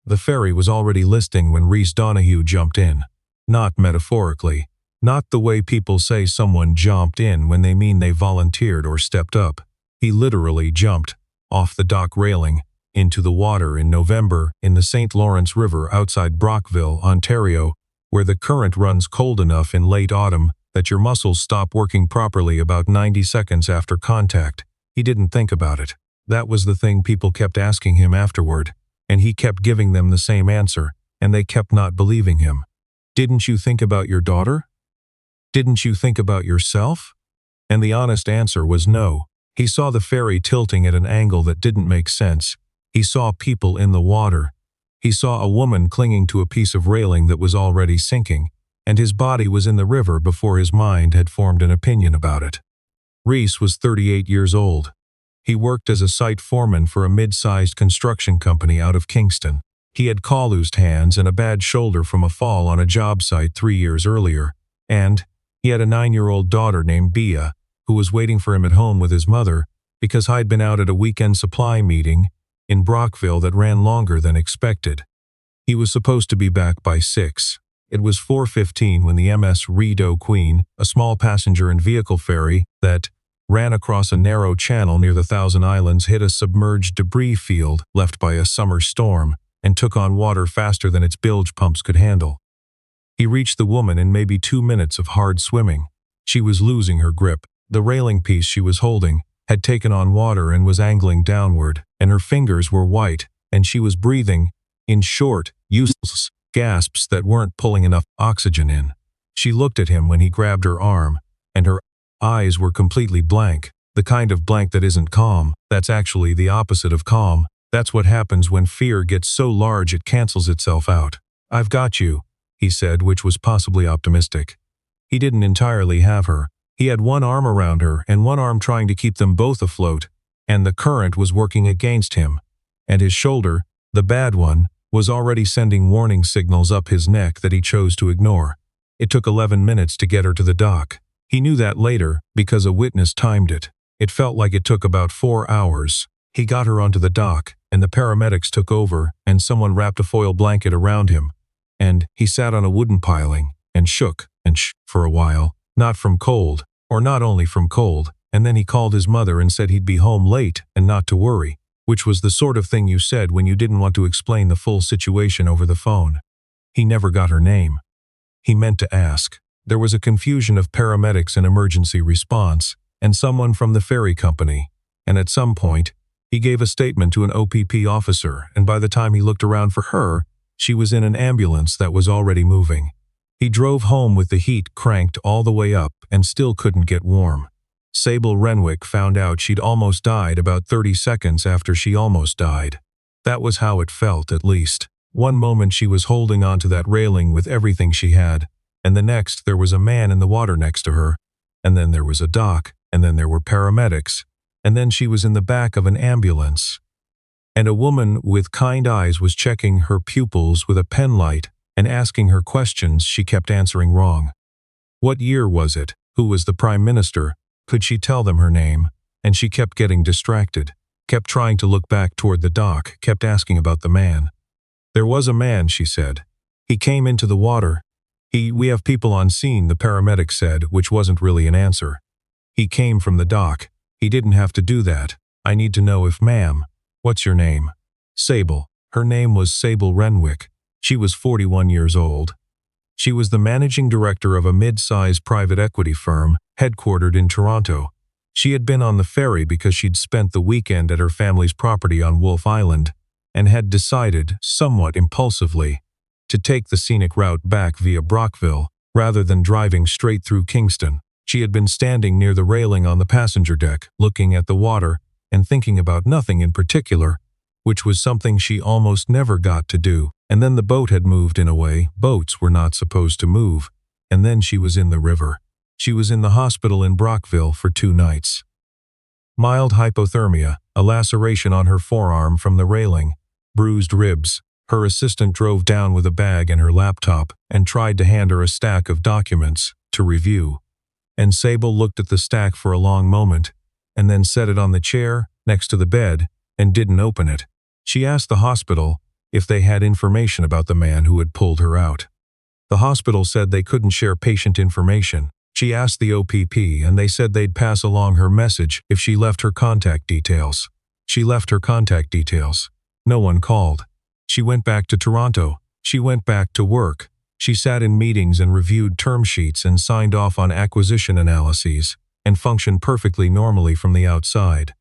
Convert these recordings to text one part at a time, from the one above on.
The ferry was already listing when Rhys Donahue jumped in. Not metaphorically. Not the way people say someone jumped in when they mean they volunteered or stepped up. He literally jumped off the dock railing into the water in November in the St. Lawrence River outside Brockville, Ontario, where the current runs cold enough in late autumn that your muscles stop working properly about 90 seconds after contact. He didn't think about it. That was the thing people kept asking him afterward, and he kept giving them the same answer, and they kept not believing him. Didn't you think about your daughter? Didn't you think about yourself? And the honest answer was no. He saw the ferry tilting at an angle that didn't make sense. He saw people in the water. He saw a woman clinging to a piece of railing that was already sinking, and his body was in the river before his mind had formed an opinion about it. Rhys was 38 years old. He worked as a site foreman for a mid-sized construction company out of Kingston. He had calloused hands and a bad shoulder from a fall on a job site 3 years earlier, and he had a 9-year-old daughter named Bea, who was waiting for him at home with his mother because I'd been out at a weekend supply meeting in Brockville that ran longer than expected. He was supposed to be back by 6. It was 4:15 when the MS Rideau Queen, a small passenger and vehicle ferry that ran across a narrow channel near the Thousand Islands, hit a submerged debris field left by a summer storm and took on water faster than its bilge pumps could handle. He reached the woman in maybe 2 minutes of hard swimming. She was losing her grip. The railing piece she was holding had taken on water and was angling downward, and her fingers were white, and she was breathing in short, useless gasps that weren't pulling enough oxygen in. She looked at him when he grabbed her arm, and her eyes were completely blank, the kind of blank that isn't calm. That's actually the opposite of calm. That's what happens when fear gets so large it cancels itself out. "I've got you," he said, which was possibly optimistic. He didn't entirely have her. He had one arm around her and one arm trying to keep them both afloat, and the current was working against him, and his shoulder, the bad one, was already sending warning signals up his neck that he chose to ignore. It took 11 minutes to get her to the dock. He knew that later because a witness timed it. It felt like it took about 4 hours. He got her onto the dock, and the paramedics took over, and someone wrapped a foil blanket around him, and he sat on a wooden piling and shook and for a while, not from cold, or not only from cold, and then he called his mother and said he'd be home late and not to worry, which was the sort of thing you said when you didn't want to explain the full situation over the phone. He never got her name. He meant to ask. There was a confusion of paramedics and emergency response, and someone from the ferry company, and at some point, he gave a statement to an OPP officer, and by the time he looked around for her, she was in an ambulance that was already moving. He drove home with the heat cranked all the way up and still couldn't get warm. Sable Renwick found out she'd almost died about 30 seconds after she almost died. That was how it felt, at least. One moment she was holding onto that railing with everything she had, and the next there was a man in the water next to her, and then there was a dock, and then there were paramedics, and then she was in the back of an ambulance. And a woman with kind eyes was checking her pupils with a pen light and asking her questions she kept answering wrong. What year was it? Who was the prime minister? Could she tell them her name? And she kept getting distracted, kept trying to look back toward the dock, kept asking about the man. There was a man, she said. He came into the water. We have people on scene, the paramedic said, which wasn't really an answer. He came from the dock. He didn't have to do that. I need to know if ma'am. What's your name? Sable. Her name was Sable Renwick. She was 41 years old. She was the managing director of a mid-sized private equity firm headquartered in Toronto. She had been on the ferry because she'd spent the weekend at her family's property on Wolfe Island and had decided, somewhat impulsively, to take the scenic route back via Brockville rather than driving straight through Kingston. She had been standing near the railing on the passenger deck, looking at the water and thinking about nothing in particular, which was something she almost never got to do. And then the boat had moved in a way boats were not supposed to move, and then she was in the river. She was in the hospital in Brockville for 2 nights. Mild hypothermia, a laceration on her forearm from the railing, bruised ribs. Her assistant drove down with a bag and her laptop and tried to hand her a stack of documents to review. And Sable looked at the stack for a long moment, and then set it on the chair next to the bed and didn't open it. She asked the hospital if they had information about the man who had pulled her out. The hospital said they couldn't share patient information. She asked the OPP and they said they'd pass along her message if she left her contact details. She left her contact details. No one called. She went back to Toronto. She went back to work. She sat in meetings and reviewed term sheets and signed off on acquisition analyses, and functioned perfectly normally from the outside.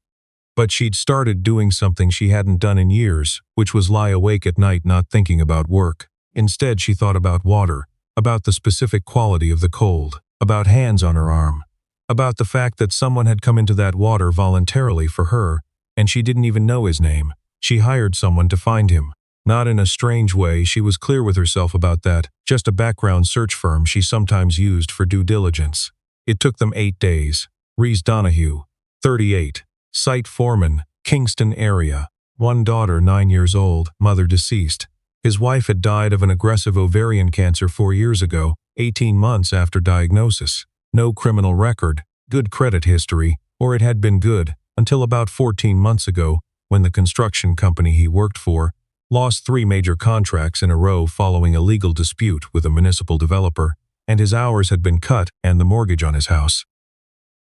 But she'd started doing something she hadn't done in years, which was lie awake at night not thinking about work. Instead, she thought about water, about the specific quality of the cold, about hands on her arm, about the fact that someone had come into that water voluntarily for her, and she didn't even know his name. She hired someone to find him. Not in a strange way, she was clear with herself about that, just a background search firm she sometimes used for due diligence. It took them 8 days. Reese Donahue, 38, site foreman, Kingston area. One daughter, 9 years old, mother deceased. His wife had died of an aggressive ovarian cancer 4 years ago, 18 months after diagnosis. No criminal record, good credit history, or it had been good, until about 14 months ago, when the construction company he worked for lost 3 major contracts in a row following a legal dispute with a municipal developer, and his hours had been cut and the mortgage on his house.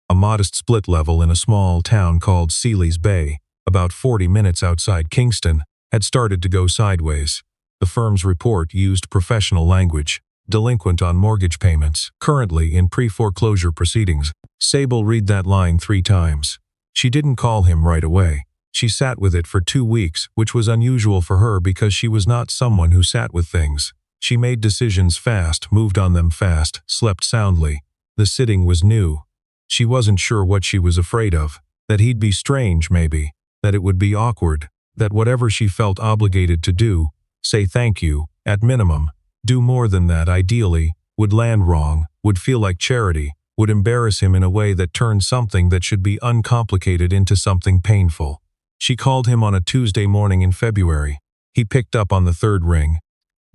A modest split level in a small town called Sealy's Bay, about 40 minutes outside Kingston, had started to go sideways. The firm's report used professional language. Delinquent on mortgage payments, currently in pre-foreclosure proceedings. Sable read that line 3 times. She didn't call him right away. She sat with it for 2 weeks, which was unusual for her because she was not someone who sat with things. She made decisions fast, moved on them fast, slept soundly. The sitting was new. She wasn't sure what she was afraid of. That he'd be strange, maybe. That it would be awkward. That whatever she felt obligated to do, say thank you, at minimum, do more than that ideally, would land wrong, would feel like charity, would embarrass him in a way that turned something that should be uncomplicated into something painful. She called him on a Tuesday morning in February. He picked up on the 3rd ring.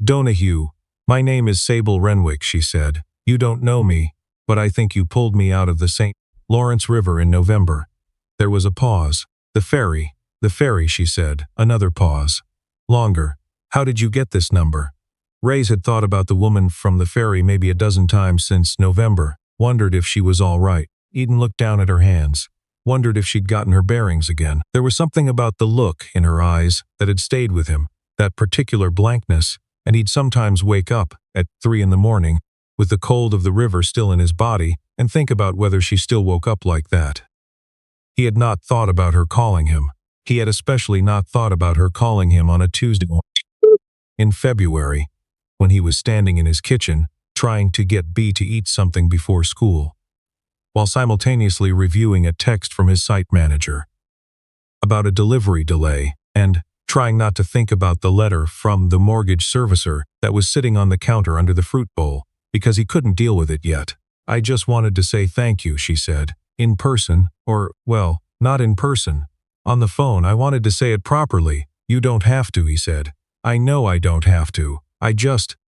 "Donahue, my name is Sable Renwick," she said. "You don't know me, but I think you pulled me out of the St. Lawrence River in November." There was a pause. The ferry, she said. Another pause. Longer. "How did you get this number?" Reyes had thought about the woman from the ferry maybe a dozen times since November, wondered if she was all right. Eden looked down at her hands. Wondered if she'd gotten her bearings again. There was something about the look in her eyes that had stayed with him, that particular blankness, and he'd sometimes wake up at 3 in the morning with the cold of the river still in his body and think about whether she still woke up like that. He had not thought about her calling him. He had especially not thought about her calling him on a Tuesday morning in February, when he was standing in his kitchen trying to get B to eat something before school, while simultaneously reviewing a text from his site manager about a delivery delay and trying not to think about the letter from the mortgage servicer that was sitting on the counter under the fruit bowl, because he couldn't deal with it yet. "I just wanted to say thank you," she said. "In person, or, well, not in person. On the phone, I wanted to say it properly." "You don't have to," he said. "I know I don't have to.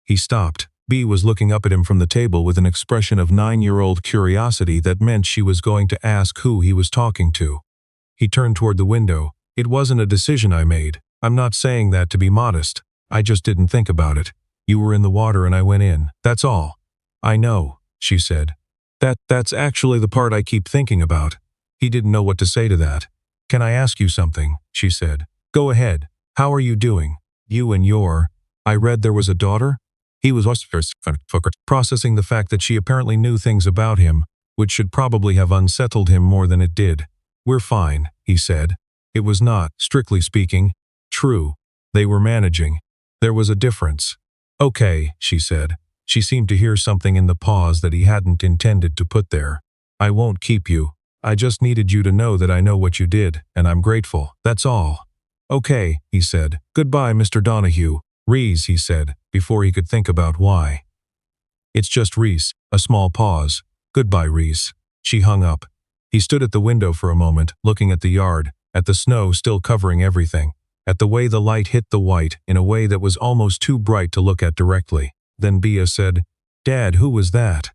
He stopped. B was looking up at him from the table with an expression of 9-year-old curiosity that meant she was going to ask who he was talking to. He turned toward the window. "It wasn't a decision I made. I'm not saying that to be modest. I just didn't think about it. You were in the water and I went in. That's all." "I know," she said. That's actually the part I keep thinking about." He didn't know what to say to that. "Can I ask you something?" she said. "Go ahead. How are you doing? You and your... I read there was a daughter?" He was processing the fact that she apparently knew things about him, which should probably have unsettled him more than it did. "We're fine," he said. It was not, strictly speaking, true. They were managing. There was a difference. "Okay," she said. She seemed to hear something in the pause that he hadn't intended to put there. "I won't keep you. I just needed you to know that I know what you did, and I'm grateful. That's all." "Okay," he said. "Goodbye, Mr. Donahue." "Reese," he said, before he could think about why. "It's just Reese." A small pause. "Goodbye, Reese." She hung up. He stood at the window for a moment, looking at the yard, at the snow still covering everything, at the way the light hit the white in a way that was almost too bright to look at directly. Then Bea said, "Dad, who was that?"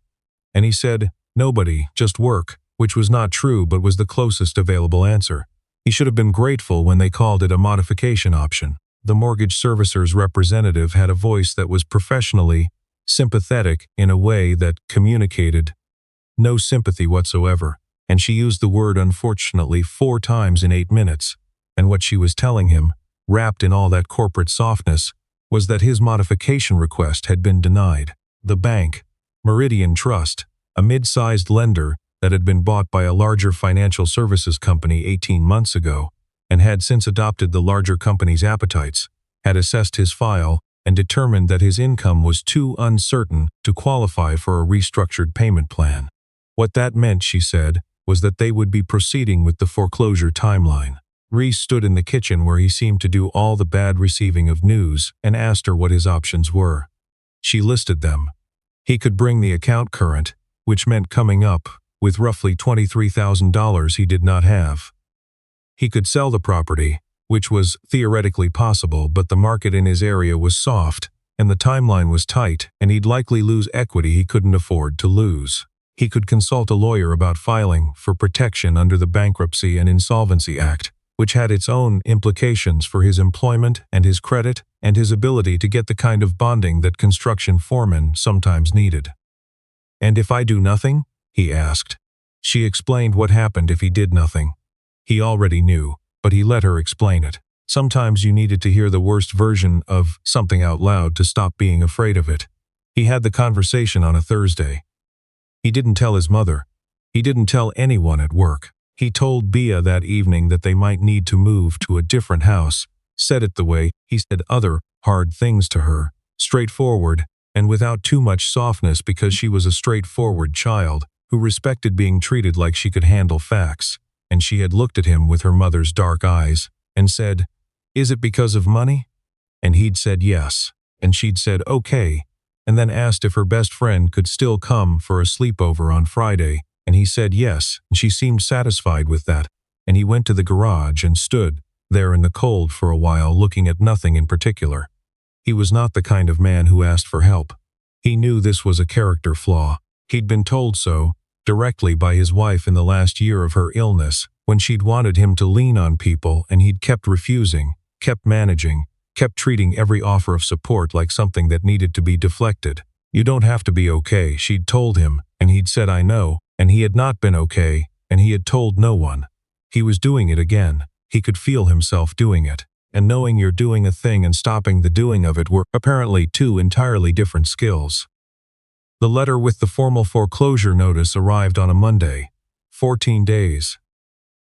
And he said, "Nobody, just work," which was not true but was the closest available answer. He should have been grateful when they called it a modification option. The mortgage servicer's representative had a voice that was professionally sympathetic in a way that communicated no sympathy whatsoever, and she used the word unfortunately 4 times in 8 minutes, and what she was telling him, wrapped in all that corporate softness, was that his modification request had been denied. The bank, Meridian Trust, a mid-sized lender that had been bought by a larger financial services company 18 months ago, and had since adopted the larger company's appetites, had assessed his file and determined that his income was too uncertain to qualify for a restructured payment plan. What that meant, she said, was that they would be proceeding with the foreclosure timeline. Reese stood in the kitchen where he seemed to do all the bad receiving of news and asked her what his options were. She listed them. He could bring the account current, which meant coming up with roughly $23,000 he did not have. He could sell the property, which was theoretically possible, but the market in his area was soft, and the timeline was tight, and he'd likely lose equity he couldn't afford to lose. He could consult a lawyer about filing for protection under the Bankruptcy and Insolvency Act, which had its own implications for his employment and his credit and his ability to get the kind of bonding that construction foremen sometimes needed. "And if I do nothing?" he asked. She explained what happened if he did nothing. He already knew, but he let her explain it. Sometimes you needed to hear the worst version of something out loud to stop being afraid of it. He had the conversation on a Thursday. He didn't tell his mother. He didn't tell anyone at work. He told Bea that evening that they might need to move to a different house, said it the way he said other hard things to her, straightforward, and without too much softness because she was a straightforward child who respected being treated like she could handle facts, and she had looked at him with her mother's dark eyes and said, "Is it because of money?" And he'd said yes, and she'd said okay, and then asked if her best friend could still come for a sleepover on Friday, and he said yes, and she seemed satisfied with that, and he went to the garage and stood there in the cold for a while looking at nothing in particular. He was not the kind of man who asked for help. He knew this was a character flaw. He'd been told so, directly by his wife in the last year of her illness, when she'd wanted him to lean on people and he'd kept refusing, kept managing, kept treating every offer of support like something that needed to be deflected. "You don't have to be okay," she'd told him, and he'd said "I know," and he had not been okay, and he had told no one. He was doing it again. He could feel himself doing it, and knowing you're doing a thing and stopping the doing of it were apparently 2 entirely different skills. The letter with the formal foreclosure notice arrived on a Monday. 14 days.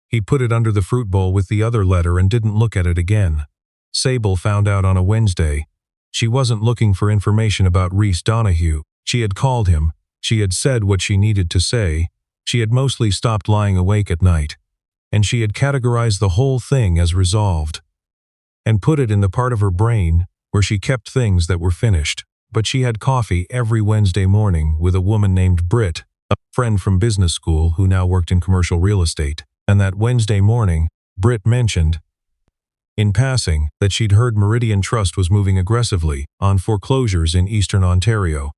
He put it under the fruit bowl with the other letter and didn't look at it again. Sable found out on a Wednesday. She wasn't looking for information about Reese Donahue. She had called him. She had said what she needed to say. She had mostly stopped lying awake at night. And she had categorized the whole thing as resolved, and put it in the part of her brain where she kept things that were finished. But she had coffee every Wednesday morning with a woman named Britt, a friend from business school who now worked in commercial real estate. And that Wednesday morning, Britt mentioned, in passing, that she'd heard Meridian Trust was moving aggressively on foreclosures in Eastern Ontario.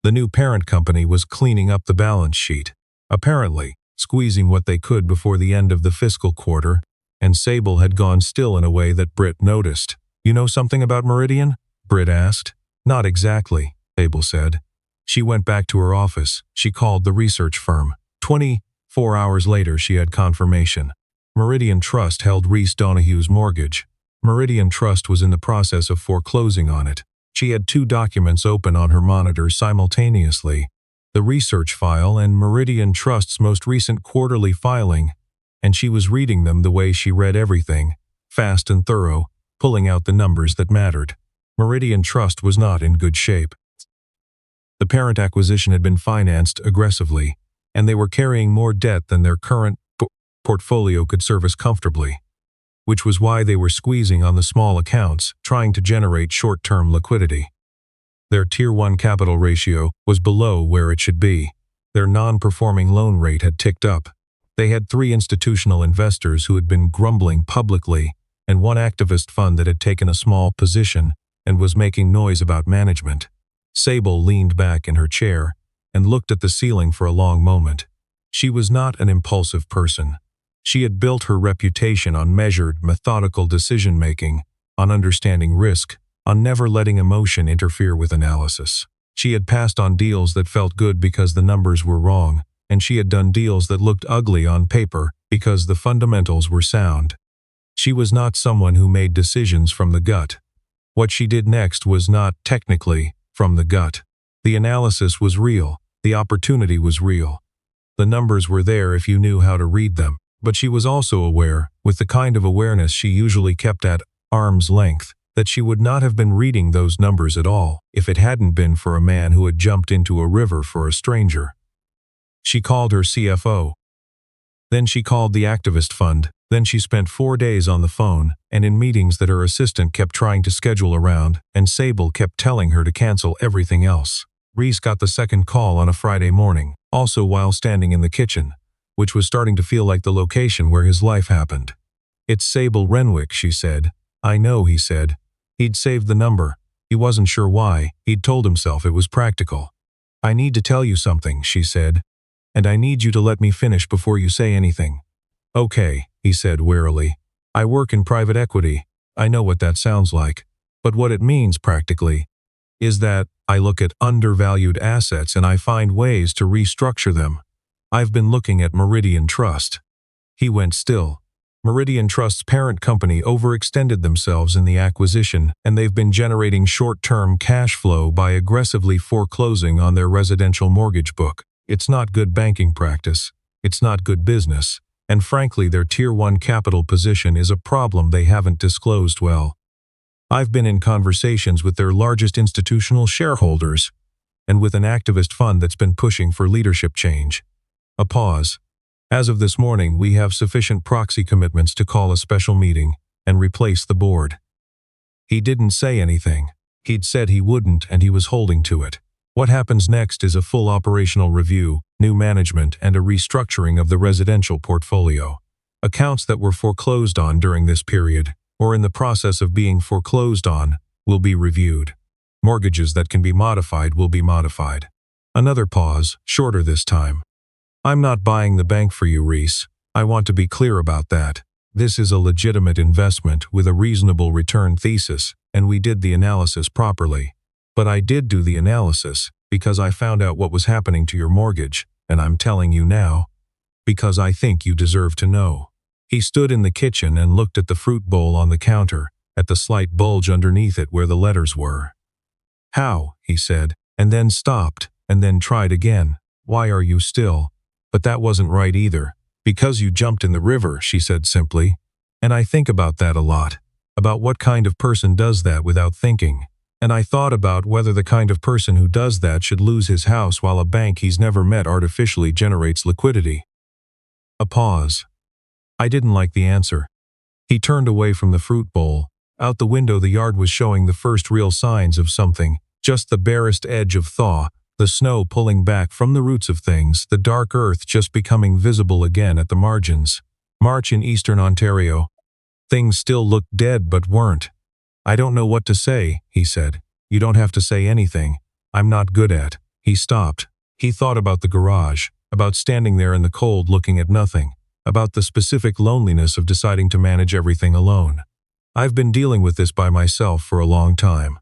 The new parent company was cleaning up the balance sheet, apparently squeezing what they could before the end of the fiscal quarter, and Sable had gone still in a way that Britt noticed. "You know something about Meridian?" Britt asked. "Not exactly," Sable said. She went back to her office. She called the research firm. 24 hours later, she had confirmation. Meridian Trust held Reese Donahue's mortgage. Meridian Trust was in the process of foreclosing on it. She had 2 documents open on her monitor simultaneously, the research file and Meridian Trust's most recent quarterly filing, and she was reading them the way she read everything, fast and thorough, pulling out the numbers that mattered. Meridian Trust was not in good shape. The parent acquisition had been financed aggressively, and they were carrying more debt than their current portfolio could service comfortably, which was why they were squeezing on the small accounts, trying to generate short-term liquidity. Their Tier 1 capital ratio was below where it should be. Their non-performing loan rate had ticked up. They had 3 institutional investors who had been grumbling publicly, and 1 activist fund that had taken a small position and was making noise about management. Sable leaned back in her chair and looked at the ceiling for a long moment. She was not an impulsive person. She had built her reputation on measured, methodical decision-making, on understanding risk, on never letting emotion interfere with analysis. She had passed on deals that felt good because the numbers were wrong, and she had done deals that looked ugly on paper because the fundamentals were sound. She was not someone who made decisions from the gut. What she did next was not, technically, from the gut. The analysis was real. The opportunity was real. The numbers were there if you knew how to read them. But she was also aware, with the kind of awareness she usually kept at arm's length, that she would not have been reading those numbers at all if it hadn't been for a man who had jumped into a river for a stranger. She called her CFO. Then she called the activist fund. Then she spent 4 days on the phone and in meetings that her assistant kept trying to schedule around, and Sable kept telling her to cancel everything else. Reese got the second call on a Friday morning, also while standing in the kitchen, which was starting to feel like the location where his life happened. "It's Sable Renwick," she said. "I know," he said. He'd saved the number. He wasn't sure why. He'd told himself it was practical. "I need to tell you something," she said. "And I need you to let me finish before you say anything." "Okay," he said wearily. "I work in private equity. I know what that sounds like. But what it means practically is that I look at undervalued assets and I find ways to restructure them. I've been looking at Meridian Trust." He went still. Meridian Trust's parent company overextended themselves in the acquisition, and they've been generating short-term cash flow by aggressively foreclosing on their residential mortgage book. It's not good banking practice. It's not good business. And frankly, their Tier 1 capital position is a problem they haven't disclosed well. I've been in conversations with their largest institutional shareholders, and with an activist fund that's been pushing for leadership change. A pause. "As of this morning, we have sufficient proxy commitments to call a special meeting and replace the board." He didn't say anything. He'd said he wouldn't, and he was holding to it. What happens next is a full operational review, new management, and a restructuring of the residential portfolio. Accounts that were foreclosed on during this period, or in the process of being foreclosed on, will be reviewed. Mortgages that can be modified will be modified. Another pause, shorter this time. "I'm not buying the bank for you, Reese. I want to be clear about that. This is a legitimate investment with a reasonable return thesis, and we did the analysis properly. But I did do the analysis because I found out what was happening to your mortgage, and I'm telling you now because I think you deserve to know." He stood in the kitchen and looked at the fruit bowl on the counter, at the slight bulge underneath it where the letters were. "How?" he said, and then stopped, and then tried again. "Why are you still?" "But that wasn't right either." "Because you jumped in the river," she said simply. "And I think about that a lot, about what kind of person does that without thinking. And I thought about whether the kind of person who does that should lose his house while a bank he's never met artificially generates liquidity." A pause. I didn't like the answer. He turned away from the fruit bowl. Out the window the yard was showing the first real signs of something, just the barest edge of thaw, the snow pulling back from the roots of things, the dark earth just becoming visible again at the margins. March in eastern Ontario. Things still looked dead but weren't. "I don't know what to say," he said. "You don't have to say anything. I'm not good at." He stopped. He thought about the garage, about standing there in the cold looking at nothing, about the specific loneliness of deciding to manage everything alone. "I've been dealing with this by myself for a long time."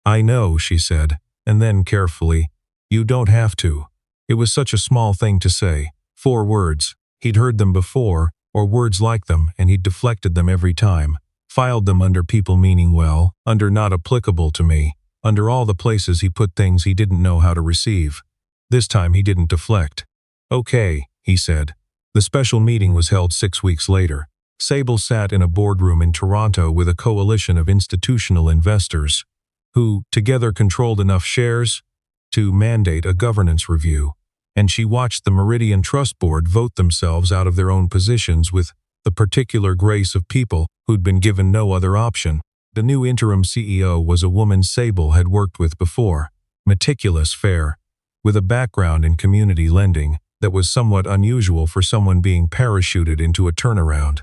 "I know," she said, and then carefully, "You don't have to." It was such a small thing to say. 4 words. He'd heard them before, or words like them, and he'd deflected them every time. Filed them under people meaning well, under not applicable to me, under all the places he put things he didn't know how to receive. This time he didn't deflect. "Okay," he said. The special meeting was held 6 weeks later. Sable sat in a boardroom in Toronto with a coalition of institutional investors, who together controlled enough shares to mandate a governance review, and she watched the Meridian Trust Board vote themselves out of their own positions with the particular grace of people who'd been given no other option. The new interim CEO was a woman Sable had worked with before, meticulous, fair, with a background in community lending that was somewhat unusual for someone being parachuted into a turnaround.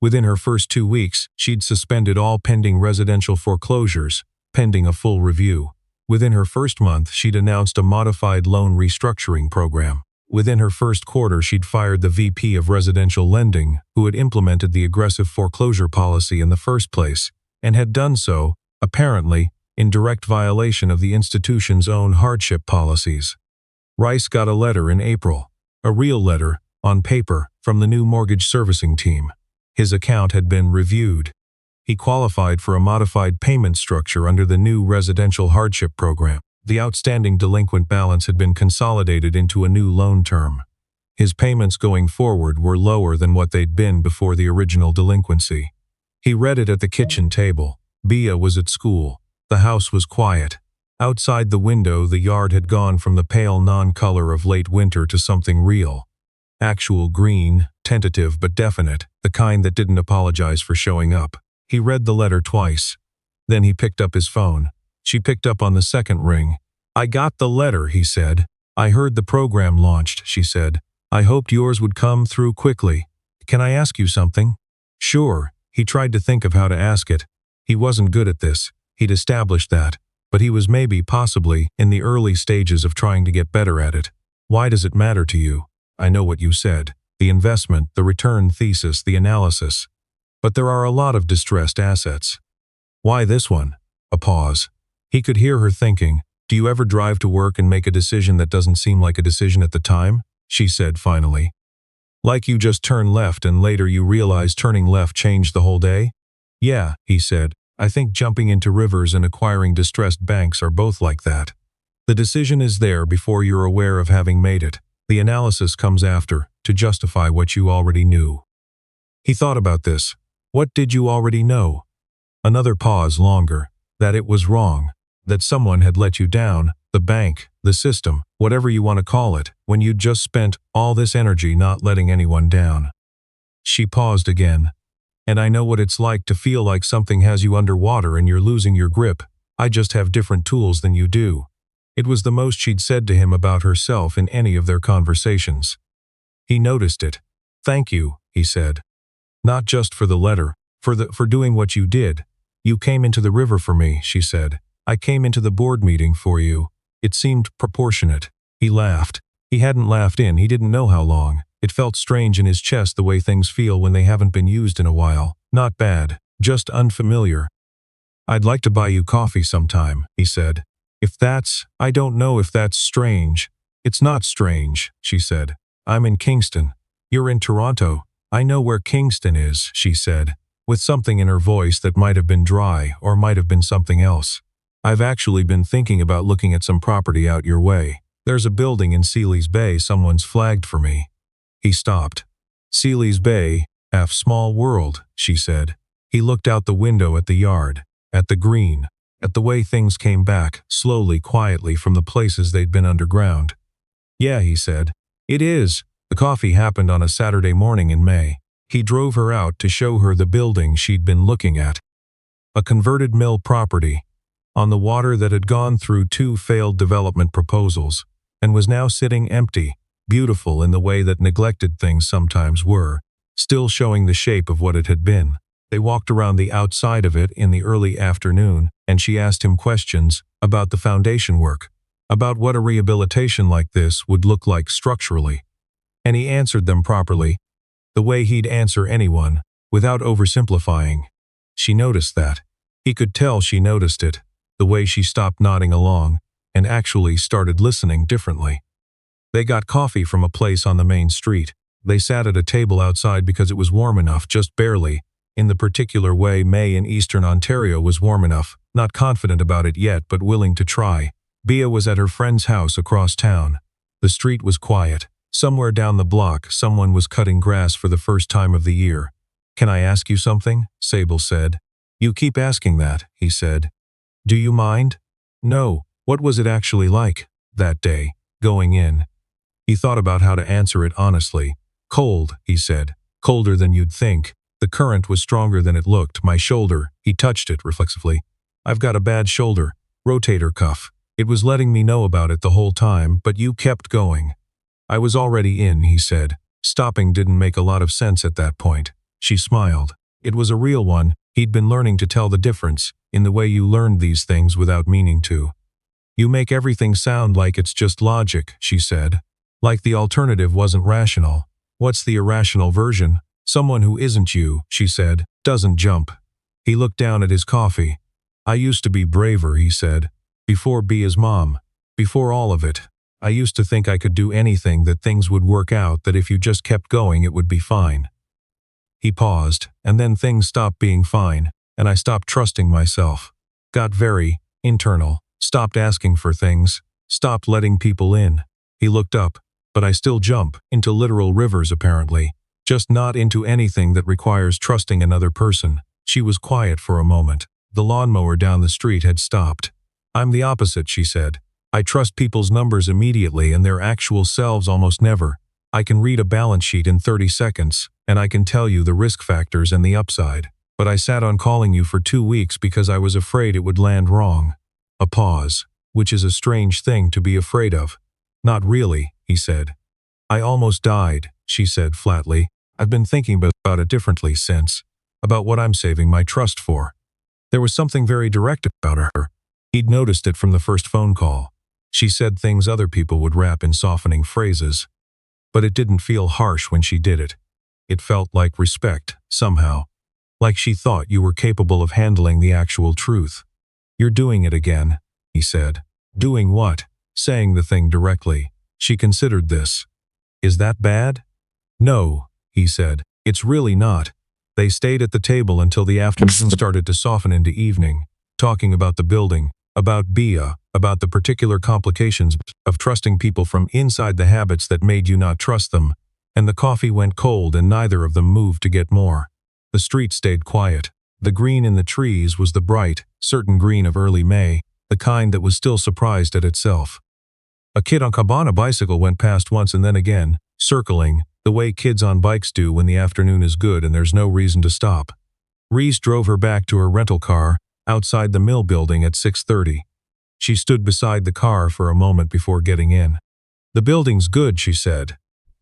Within her first 2 weeks, she'd suspended all pending residential foreclosures, pending a full review. Within her first month, she'd announced a modified loan restructuring program. Within her first quarter, she'd fired the VP of residential lending, who had implemented the aggressive foreclosure policy in the first place. and had done so, apparently, in direct violation of the institution's own hardship policies. Rice got a letter in April, a real letter, on paper, from the new mortgage servicing team. His account had been reviewed. He qualified for a modified payment structure under the new residential hardship program. The outstanding delinquent balance had been consolidated into a new loan term. His payments going forward were lower than what they'd been before the original delinquency. He read it at the kitchen table. Bea was at school. The house was quiet. Outside the window, the yard had gone from the pale non-color of late winter to something real. Actual green, tentative but definite, the kind that didn't apologize for showing up. He read the letter twice. Then he picked up his phone. She picked up on the second ring. "I got the letter," he said. "I heard the program launched," she said. "I hoped yours would come through quickly. Can I ask you something?" "Sure." He tried to think of how to ask it. He wasn't good at this. He'd established that. But he was possibly, in the early stages of trying to get better at it. "Why does it matter to you? I know what you said. The investment, the return thesis, the analysis. But there are a lot of distressed assets. Why this one?" A pause. He could hear her thinking. "Do you ever drive to work and make a decision that doesn't seem like a decision at the time?" she said finally. "Like you just turn left and later you realize turning left changed the whole day?" "Yeah," he said. "I think jumping into rivers and acquiring distressed banks are both like that. The decision is there before you're aware of having made it. The analysis comes after, to justify what you already knew." He thought about this. What did you already know? Another pause longer. That it was wrong. That someone had let you down, the bank, the system, whatever you want to call it, when you'd just spent all this energy not letting anyone down. She paused again. "And I know what it's like to feel like something has you underwater and you're losing your grip. I just have different tools than you do." It was the most she'd said to him about herself in any of their conversations. He noticed it. "Thank you," he said. "Not just for the letter, for doing what you did. You came into the river for me," she said. "I came into the board meeting for you. It seemed proportionate." He laughed. He hadn't laughed in he didn't know how long. It felt strange in his chest the way things feel when they haven't been used in a while. Not bad, just unfamiliar. "I'd like to buy you coffee sometime," he said. I don't know if that's strange." "It's not strange," she said. "I'm in Kingston." "You're in Toronto." "I know where Kingston is," she said, with something in her voice that might have been dry or might have been something else. "I've actually been thinking about looking at some property out your way. There's a building in Sealy's Bay someone's flagged for me." He stopped. "Sealy's Bay, small world," she said. He looked out the window at the yard, at the green, at the way things came back, slowly, quietly, from the places they'd been underground. "Yeah," he said. "It is." The coffee happened on a Saturday morning in May. He drove her out to show her the building she'd been looking at. A converted mill property, on the water that had gone through 2 failed development proposals, and was now sitting empty, beautiful in the way that neglected things sometimes were, still showing the shape of what it had been. They walked around the outside of it in the early afternoon, and she asked him questions about the foundation work, about what a rehabilitation like this would look like structurally. And he answered them properly, the way he'd answer anyone, without oversimplifying. She noticed that. He could tell she noticed it, the way she stopped nodding along, and actually started listening differently. They got coffee from a place on the main street. They sat at a table outside because it was warm enough, just barely, in the particular way May in eastern Ontario was warm enough, not confident about it yet but willing to try. Bea was at her friend's house across town. The street was quiet. Somewhere down the block, someone was cutting grass for the first time of the year. "Can I ask you something?" Sable said. "You keep asking that," he said. "Do you mind?" "No." What was it actually like, that day, going in? He thought about how to answer it honestly. "Cold," he said. "Colder than you'd think. The current was stronger than it looked. My shoulder," he touched it reflexively. "I've got a bad shoulder, rotator cuff. It was letting me know about it the whole time, but you kept going." "I was already in," he said. Stopping didn't make a lot of sense at that point. She smiled. It was a real one. He'd been learning to tell the difference, in the way you learned these things without meaning to. "You make everything sound like it's just logic," she said. "Like the alternative wasn't rational." "What's the irrational version?" "Someone who isn't you," she said, "doesn't jump." He looked down at his coffee. I used to be braver, he said. Before Bia's mom. Before all of it. I used to think I could do anything, that things would work out, that if you just kept going it would be fine. He paused, and then things stopped being fine, and I stopped trusting myself. Got very internal, stopped asking for things, stopped letting people in. He looked up, but I still jump into literal rivers apparently, just not into anything that requires trusting another person. She was quiet for a moment. The lawnmower down the street had stopped. I'm the opposite, she said. I trust people's numbers immediately and their actual selves almost never. I can read a balance sheet in 30 seconds, and I can tell you the risk factors and the upside. But I sat on calling you for 2 weeks because I was afraid it would land wrong. A pause, which is a strange thing to be afraid of. Not really, he said. I almost died, she said flatly. I've been thinking about it differently since. About what I'm saving my trust for. There was something very direct about her. He'd noticed it from the first phone call. She said things other people would wrap in softening phrases. But it didn't feel harsh when she did it. It felt like respect, somehow. Like she thought you were capable of handling the actual truth. You're doing it again, he said. Doing what? Saying the thing directly. She considered this. Is that bad? No, he said. It's really not. They stayed at the table until the afternoon started to soften into evening, talking about the building, about Bia, about the particular complications of trusting people from inside the habits that made you not trust them, and the coffee went cold and neither of them moved to get more. The street stayed quiet. The green in the trees was the bright, certain green of early May, the kind that was still surprised at itself. A kid on Cabana bicycle went past once and then again, circling, the way kids on bikes do when the afternoon is good and there's no reason to stop. Reese drove her back to her rental car, outside the mill building at 6:30. She stood beside the car for a moment before getting in. The building's good, she said.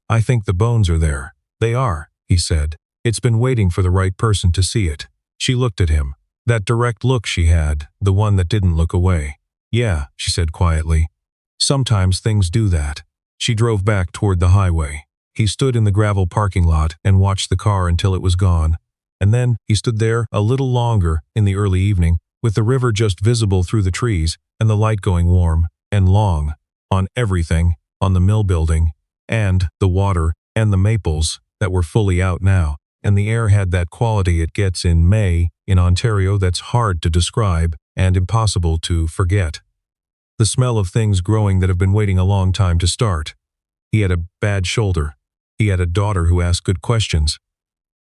I think the bones are there. They are, he said. It's been waiting for the right person to see it. She looked at him. That direct look she had, the one that didn't look away. Yeah, she said quietly. Sometimes things do that. She drove back toward the highway. He stood in the gravel parking lot and watched the car until it was gone. And then he stood there a little longer in the early evening, with the river just visible through the trees and the light going warm and long on everything, on the mill building, and the water and the maples that were fully out now. And the air had that quality it gets in May in Ontario that's hard to describe and impossible to forget. The smell of things growing that have been waiting a long time to start. He had a bad shoulder. He had a daughter who asked good questions.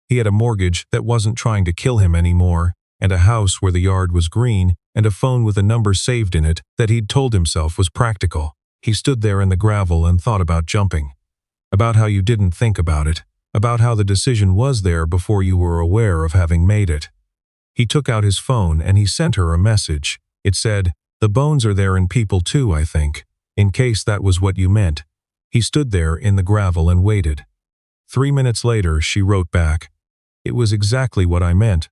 He had a mortgage that wasn't trying to kill him anymore, and a house where the yard was green, and a phone with a number saved in it that he'd told himself was practical. He stood there in the gravel and thought about jumping. About how you didn't think about it. About how the decision was there before you were aware of having made it. He took out his phone and he sent her a message. It said, "The bones are there in people too, I think, in case that was what you meant." He stood there in the gravel and waited. 3 minutes later, she wrote back, "It was exactly what I meant.